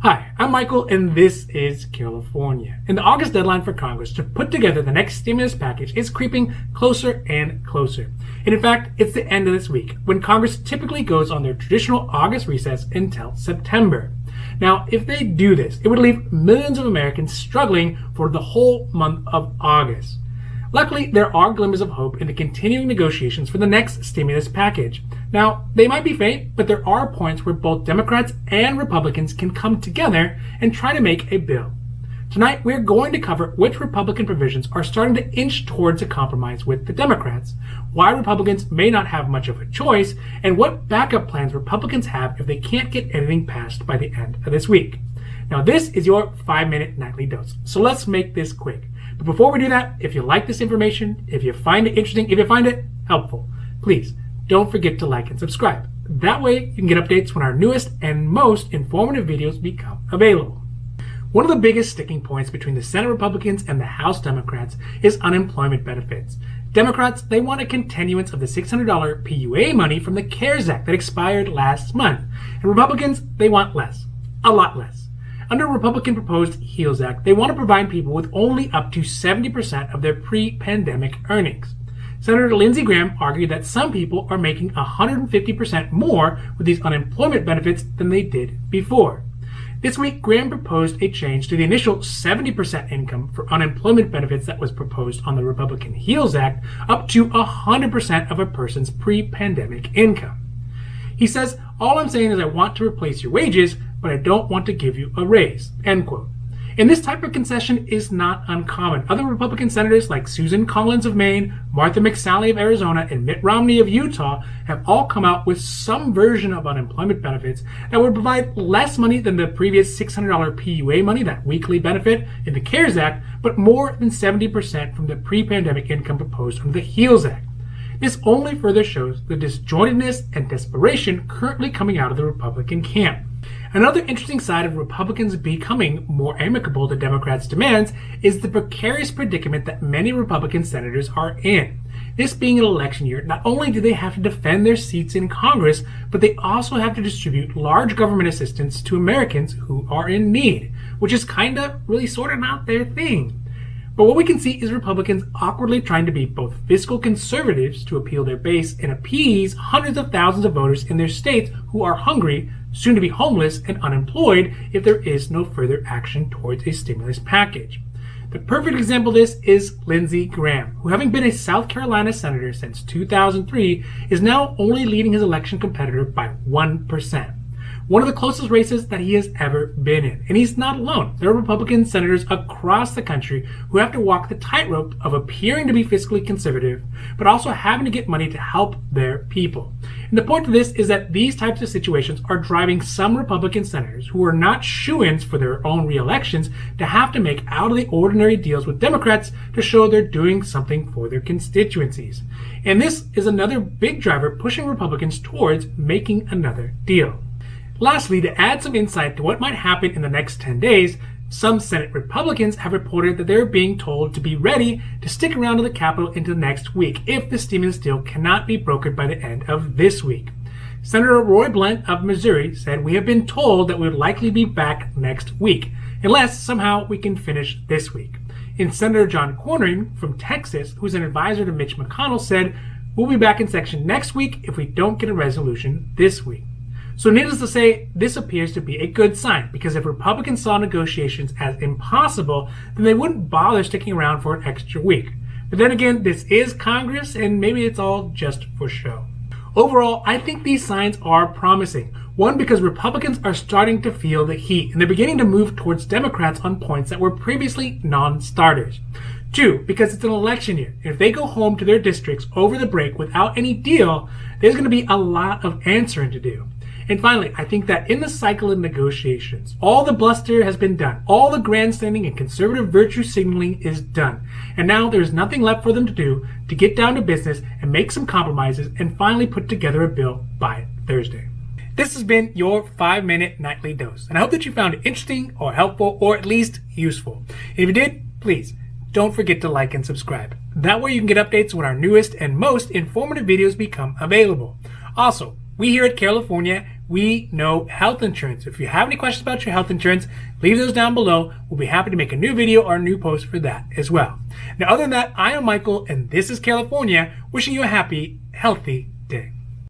Hi, I'm Michael, and this is California. And the August deadline for Congress to put together the next stimulus package is creeping closer and closer. And in fact, it's the end of this week, when Congress typically goes on their traditional August recess until September. Now, if they do this, it would leave millions of Americans struggling for the whole month of August. Luckily, there are glimmers of hope in the continuing negotiations for the next stimulus package. Now, they might be faint, but there are points where both Democrats and Republicans can come together and try to make a bill. Tonight, we're going to cover which Republican provisions are starting to inch towards a compromise with the Democrats, why Republicans may not have much of a choice, and what backup plans Republicans have if they can't get anything passed by the end of this week. Now, this is your 5-minute nightly dose, so let's make this quick. But before we do that, if you like this information, if you find it interesting, if you find it helpful, please don't forget to like and subscribe. That way you can get updates when our newest and most informative videos become available. One of the biggest sticking points between the Senate Republicans and the House Democrats is unemployment benefits. Democrats, they want a continuance of the $600 PUA money from the CARES Act that expired last month. And Republicans, they want less, a lot less. Under Republican proposed HEREOS Act, they want to provide people with only up to 70% of their pre-pandemic earnings. Senator Lindsey Graham argued that some people are making 150% more with these unemployment benefits than they did before. This week, Graham proposed a change to the initial 70% income for unemployment benefits that was proposed on the Republican HEREOS Act up to 100% of a person's pre-pandemic income. He says, "All I'm saying is I want to replace your wages, but I don't want to give you a raise," end quote. And this type of concession is not uncommon. Other Republican senators like Susan Collins of Maine, Martha McSally of Arizona, and Mitt Romney of Utah have all come out with some version of unemployment benefits that would provide less money than the previous $600 PUA money, that weekly benefit in the CARES Act, but more than 70% from the pre-pandemic income proposed under the HEREOS Act. This only further shows the disjointedness and desperation currently coming out of the Republican camp. Another interesting side of Republicans becoming more amicable to Democrats' demands is the precarious predicament that many Republican senators are in. This being an election year, not only do they have to defend their seats in Congress, but they also have to distribute large government assistance to Americans who are in need, which is really sort of not their thing. But what we can see is Republicans awkwardly trying to be both fiscal conservatives to appeal their base and appease hundreds of thousands of voters in their states who are hungry, soon to be homeless, and unemployed if there is no further action towards a stimulus package. The perfect example of this is Lindsey Graham, who, having been a South Carolina senator since 2003, is now only leading his election competitor by 1%. One of the closest races that he has ever been in. And he's not alone. There are Republican senators across the country who have to walk the tightrope of appearing to be fiscally conservative, but also having to get money to help their people. And the point of this is that these types of situations are driving some Republican senators who are not shoo-ins for their own re-elections to have to make out of the ordinary deals with Democrats to show they're doing something for their constituencies. And this is another big driver pushing Republicans towards making another deal. Lastly, to add some insight to what might happen in the next 10 days, some Senate Republicans have reported that they're being told to be ready to stick around in the Capitol into the next week if the stimulus deal cannot be brokered by the end of this week. Senator Roy Blunt of Missouri said, "We have been told that we would likely be back next week, unless somehow we can finish this week." And Senator John Cornyn from Texas, who's an advisor to Mitch McConnell, said, "We'll be back in session next week if we don't get a resolution this week." So needless to say, this appears to be a good sign, because if Republicans saw negotiations as impossible, then they wouldn't bother sticking around for an extra week. But then again, this is Congress, and maybe it's all just for show. Overall, I think these signs are promising. One, because Republicans are starting to feel the heat, and they're beginning to move towards Democrats on points that were previously non-starters. Two, because it's an election year, and if they go home to their districts over the break without any deal, there's going to be a lot of answering to do. And finally, I think that in the cycle of negotiations, all the bluster has been done. All the grandstanding and conservative virtue signaling is done. And now there's nothing left for them to do to get down to business and make some compromises and finally put together a bill by Thursday. This has been your 5-minute nightly dose. And I hope that you found it interesting or helpful or at least useful. If you did, please don't forget to like and subscribe. That way you can get updates when our newest and most informative videos become available. Also, we here at Carelifornia, we know health insurance. If you have any questions about your health insurance, leave those down below. We'll be happy to make a new video or a new post for that as well. Now, other than that, I am Michael, and this is Carelifornia, wishing you a happy, healthy